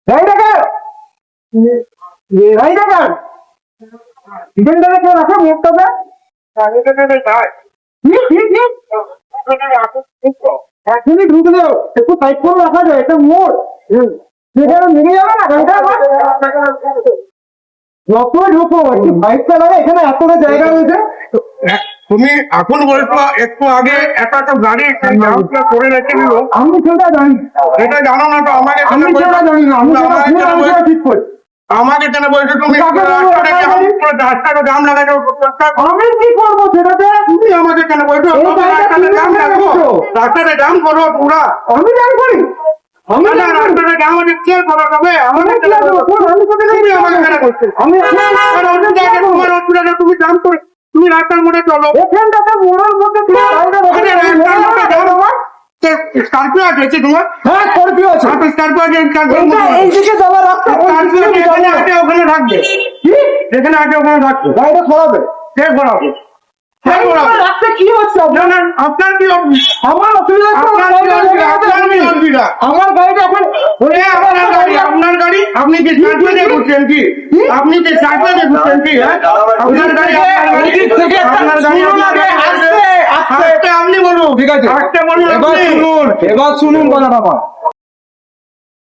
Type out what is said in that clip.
গাড়িটা কার? গাড়িটা কার? ডিজেলটাকে কেউ রাখে মোটটাতে? এখনই ঢুকলেও একটু সাইড করে রাখা যায়, এটা মোড় সেখানে ভেঙে যাবে না গাড়িটা আবার? যতই ঢুকো একটু বাইক চালাবে, এখানে এতটা জায়গা রয়েছে। তুমি এখন বলছো একটু আগে একটা গাড়ি জামটা করে রেখে দিল, আমি সেটা জানি, এটা জানো না তো আমাকে কেন আমি বলছো? সেটা জানি না, আমি সেটা আমাকে ভুল কেন আমি বলছো? সেটা ঠিক করি। আমাকে কেন বলছো তুমি? কাকে বলবো? রাস্তাটা জাম লাগাই দাও। আমি কি করবো সেটাতে? তুমি আমাকে কেন বলছো? এই গাড়িটা রাস্তাটা তুমি জাম আমাকে রাখো, বলছো। রাস্তাটা জাম করো তোমরা। আমি জানি করি, আমি না, জানি করি। রাস্তাটা জাম আছে কে করো তবে আমাকে আমি কেন কি বলছো? করবো? আমি তোকে তুমি আমাকে কেন বলছো? আমি তোমার অসুবিধা নেই, তুমি জাম করে তুমি রাস্তার মোড়ে চলো। এখানটাতে মোড়ের মধ্যে তুমি গাড়িটা রেখে আরে দিলে রাস্তার মেরে মোড়ে যাবে জাম। তোমার? স্করপিও আছে তোমার? হ্যাঁ স্করপিও আছে। স্করপিও আছে, এইটা এইদিকে যাওয়ার রাস্তা, ওই স্করপিও দিকে যেখানে যাবো। আছে ওখানে থাকবে, কি? যেখানে আছে ওখানে থাকবে। গাড়িটা সরাবে। কে ঘোরাবে? কে গাড়ি ঘোরাবে? রাস্তা কি হচ্ছে আপনার? না, আপনার কি অসুবিধা? আমার অসুবিধা হচ্ছে, আপনার কি অসুবিধা? আপনার কি অসুবিধা? আমার গাড়িটা এখন আপনার গাড়ি, আপনার গাড়ি, আপনি কি স্করপিও দিয়ে ঘুরছেন কি? আপনি কি স্করপিও দিয়ে ঘুরছেন কি? হ্যাঁ? আপনার গাড়ি, ওই দিক থেকে একটা আপনার গাড়ি, শুনুন আগে, আস্তে, আস্তে। আস্তে আপনি বলুন। ঠিক আছে, আস্তে বলুন এবার আপনি। শুনুন, এবার শুনুন কথাটা আমার।